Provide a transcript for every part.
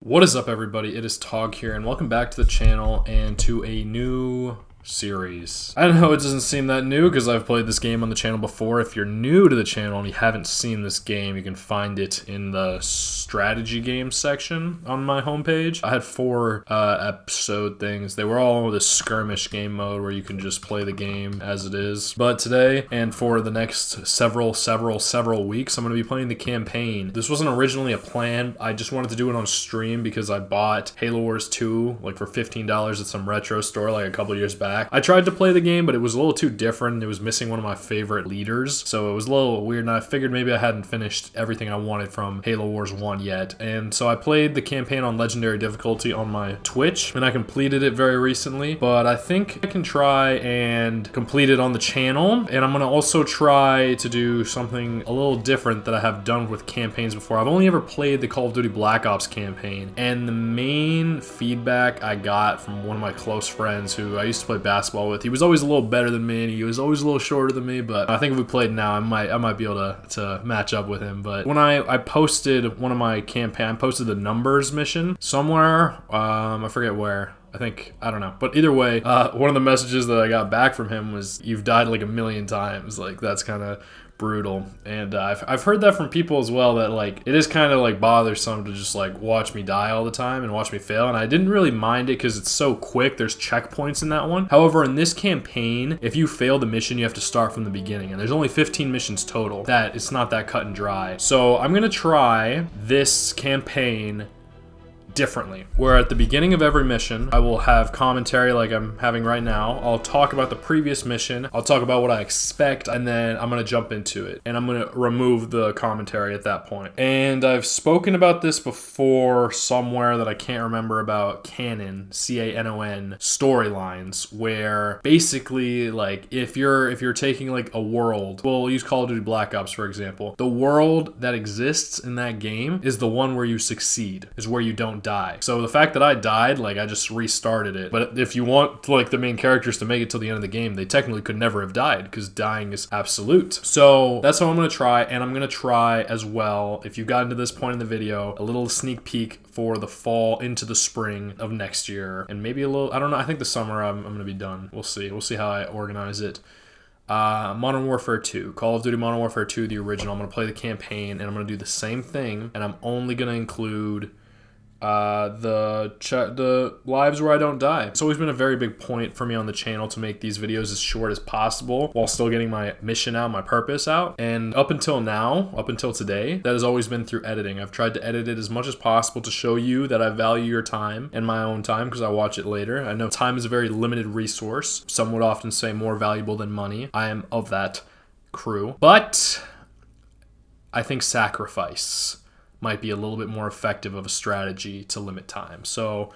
What is up, everybody? It is Tog here, and welcome back to the channel and to a new series. I know it doesn't seem that new because I've played this game on the channel before. If you're new to the channel and you haven't seen this game, you can find it in the strategy game section on my homepage. I had 4 episode things. They were all the skirmish game mode where you can just play the game as it is. But today, and for the next several weeks, I'm going to be playing the campaign. This wasn't originally a plan. I just wanted to do it on stream because I bought Halo Wars 2 like for $15 at some retro store like a couple years back. I tried to play the game, but it was a little too different. It was missing one of my favorite leaders, so it was a little weird, and I figured maybe I hadn't finished everything I wanted from Halo Wars 1 yet. And so I played the campaign on Legendary difficulty on my Twitch, and I completed it very recently, but I think I can try and complete it on the channel, and I'm going to also try to do something a little different that I have done with campaigns before. I've only ever played the Call of Duty Black Ops campaign, and the main feedback I got from one of my close friends who I used to play basketball with, he was always a little better than me, and he was always a little shorter than me, but I think if we played now, I might be able to match up with him. But when I posted one of my campaign, I posted the numbers mission somewhere, I forget where. I don't know. But either way, one of the messages that I got back from him was, "You've died like 1,000,000 times." Like, that's kind of brutal. And I've heard that from people as well, that like it is kind of like bothersome to just like watch me die all the time and watch me fail. And I didn't really mind it because it's so quick. There's checkpoints in that one. However, in this campaign, if you fail the mission, you have to start from the beginning, and there's only 15 missions total. That it's not that cut and dry. So I'm gonna try this campaign differently, where at the beginning of every mission I will have commentary like I'm having right now. I'll talk about the previous mission, I'll talk about what I expect, and then I'm gonna jump into it, and I'm gonna remove the commentary at that point. And I've spoken about this before somewhere that I can't remember, about canon, C-A-N-O-N storylines, where basically like if you're taking like a world, we'll use Call of Duty Black Ops for example, the world that exists in that game is the one where you succeed, is where you don't die. So the fact that I died, like I just restarted it. But if you want like the main characters to make it till the end of the game, they technically could never have died because dying is absolute. So that's what I'm going to try, and I'm going to try as well, if you've gotten to this point in the video, a little sneak peek for the fall into the spring of next year, and maybe a little, I don't know, I think the summer I'm going to be done. We'll see how I organize it. Modern Warfare 2, Call of Duty Modern Warfare 2, the original. I'm going to play the campaign, and I'm going to do the same thing, and I'm only going to include the lives where I don't die. It's always been a very big point for me on the channel to make these videos as short as possible while still getting my mission out, my purpose out. And up until now, up until today, that has always been through editing. I've tried to edit it as much as possible to show you that I value your time and my own time, because I watch it later. I know time is a very limited resource. Some would often say more valuable than money. I am of that crew. But I think sacrifice might be a little bit more effective of a strategy to limit time. So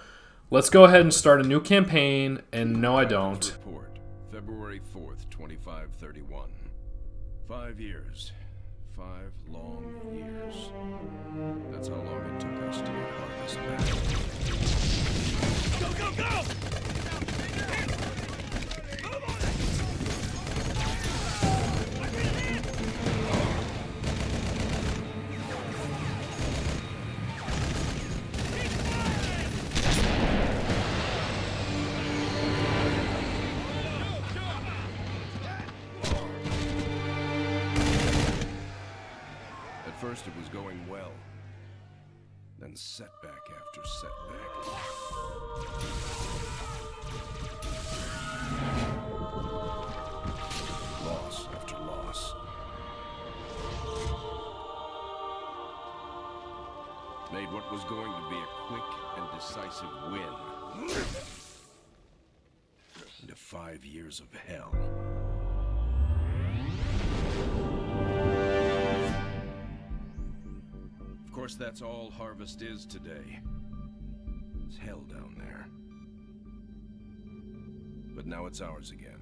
let's go ahead and start a new campaign, and no, I don't. Report, February 4th, 2531. 5 years. 5 long years. That's how long it took us to get Harvest back. Go, go, go! First it was going well, then setback after setback. Loss after loss. Made what was going to be a quick and decisive win into 5 years of hell. Of course, that's all Harvest is today. It's hell down there. But now it's ours again.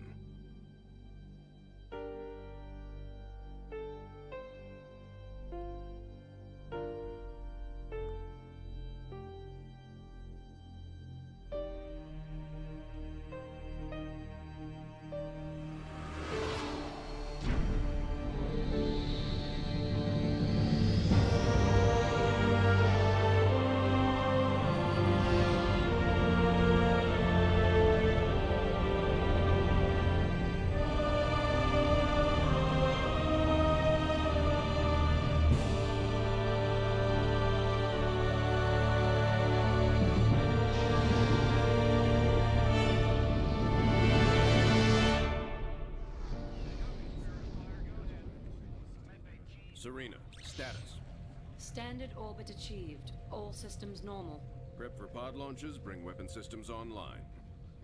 Serena, status. Standard orbit achieved. All systems normal. Prep for pod launches, bring weapon systems online.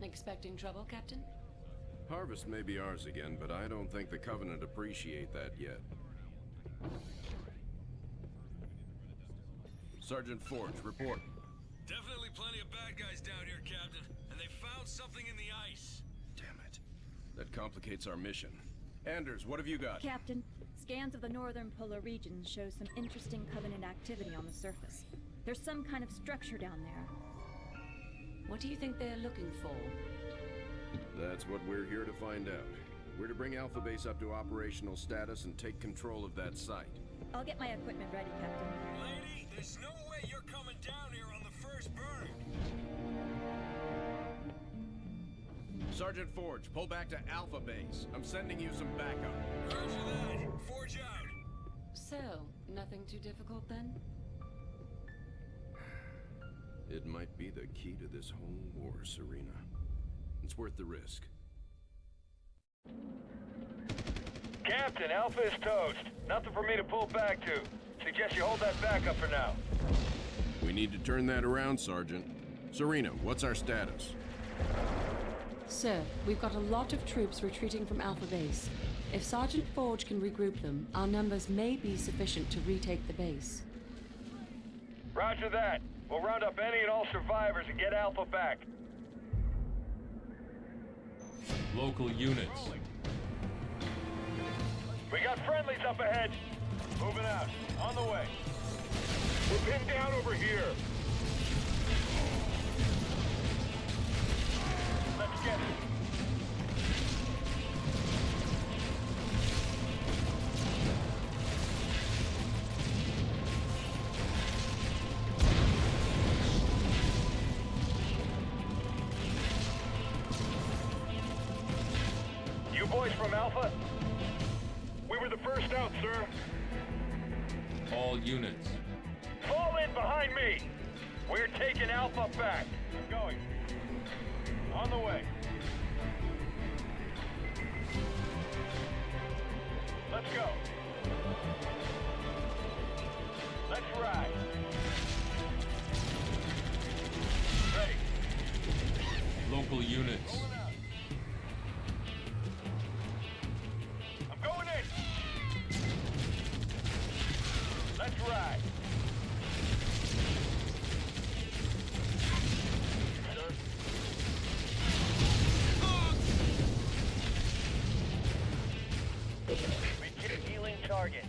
Expecting trouble, Captain? Harvest may be ours again, but I don't think the Covenant appreciate that yet. Sergeant Forge, report. Definitely plenty of bad guys down here, Captain. And they found something in the ice. Damn it. That complicates our mission. Anders, what have you got? Captain, scans of the northern polar region show some interesting Covenant activity on the surface. There's some kind of structure down there. What do you think they're looking for? That's what we're here to find out. We're to bring Alpha Base up to operational status and take control of that site. I'll get my equipment ready, Captain. Lady, there's no way you're coming down here on the first burn. Sergeant Forge, pull back to Alpha Base. I'm sending you some backup. Roger that. Forge out. So, nothing too difficult then? It might be the key to this whole war, Serena. It's worth the risk. Captain, Alpha is toast. Nothing for me to pull back to. Suggest you hold that backup for now. We need to turn that around, Sergeant. Serena, what's our status? Sir, we've got a lot of troops retreating from Alpha Base. If Sergeant Forge can regroup them, our numbers may be sufficient to retake the base. Roger that. We'll round up any and all survivors and get Alpha back. Local units. We got friendlies up ahead. Moving out. On the way. We're pinned down over here. Let's get it. You boys from Alpha? We were the first out, sir. All units. Fall in behind me. We're taking Alpha back. I'm going. On the way. Let's go. Let's ride. Ready. Local units. Going out. I'm going in. Let's ride. Begin healing target.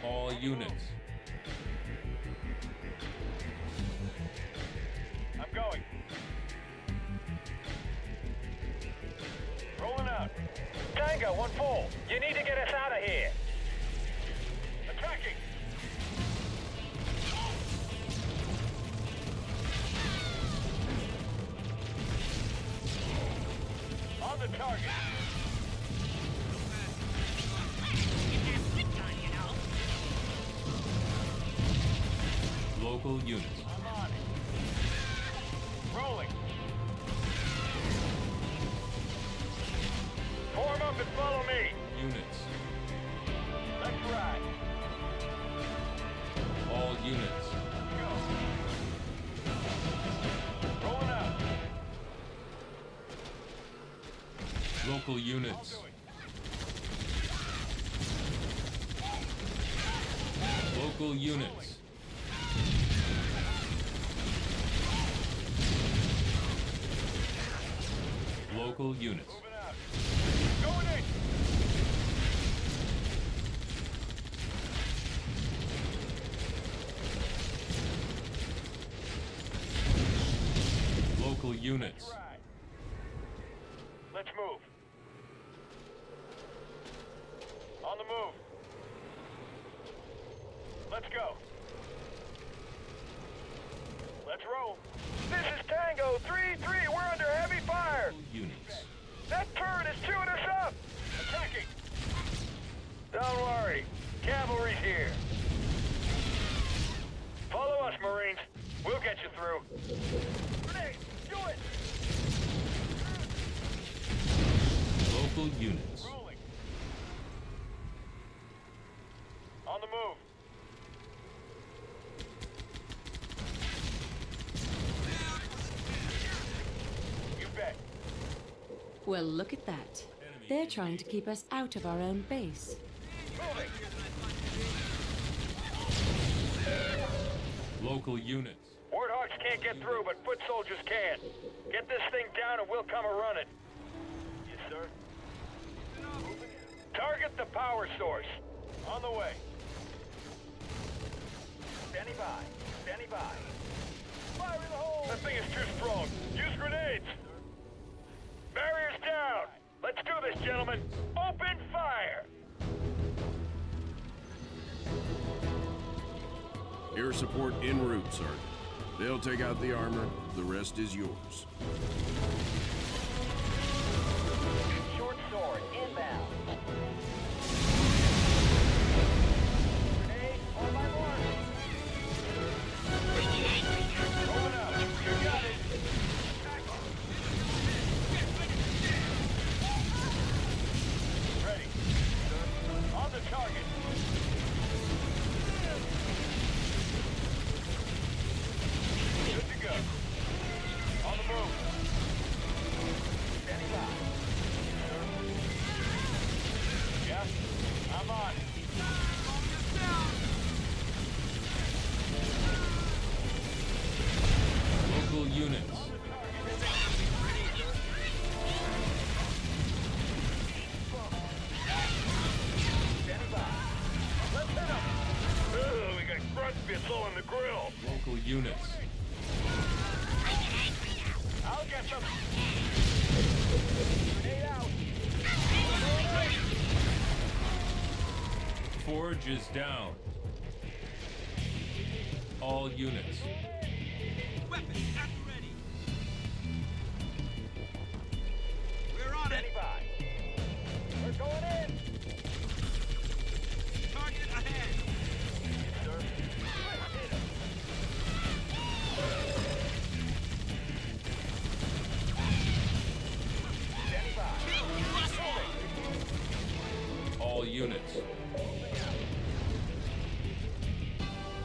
All units. I'm going. Rolling out. Tango, one full. You need to get us out of here. Attacking. On the target. Local units. I'm on it. Rolling. Form up and follow me. Units. Let's ride. All units. Go. Rolling out. Local units. Do it. Local units. Local units. Moving out. Going in. Local units. Ride. Let's move. On the move. Let's go. Let's roll. This is Tango 3-3. We're under heavy fire. Units. That turret is chewing us up. Attacking. Don't worry. Cavalry's here. Follow us, Marines. We'll get you through. Grenade! Do it! Local units. Rolling. On the move. You bet. Well, look at that. They're trying to keep us out of our own base. Moving. Local units. Warthogs can't get through, but foot soldiers can. Get this thing down and we'll come a-running. Yes, sir. Target the power source. On the way. Standing by. Standing by. Fire in the hole! That thing is too strong. Use grenades! Barriers down! Let's do this, gentlemen. Open fire! Air support en route, Sergeant. They'll take out the armor. The rest is yours. Short sword, inbound. Grenade on my mark. Rolling up. You got it. Ready. On the target. Good to go. On the move. Standing by. Yeah, I'm on. Local units. Standing by. Let's hit him. Ugh, we got grunt bits all in the grill. Local units. I'll get them. Grenade out. Forge is down. All units. We're on it! Standing by. We're going in. Target ahead! Yes, sir. Let's hit him. Standing by. All units.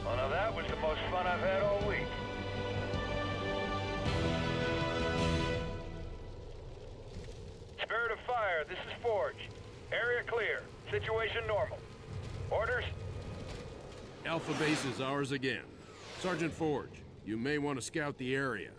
Well, now that was the most fun I've had all week. Spirit of Fire, this is Forge. Area clear. Situation normal. Orders? Alpha Base is ours again. Sergeant Forge, you may want to scout the area.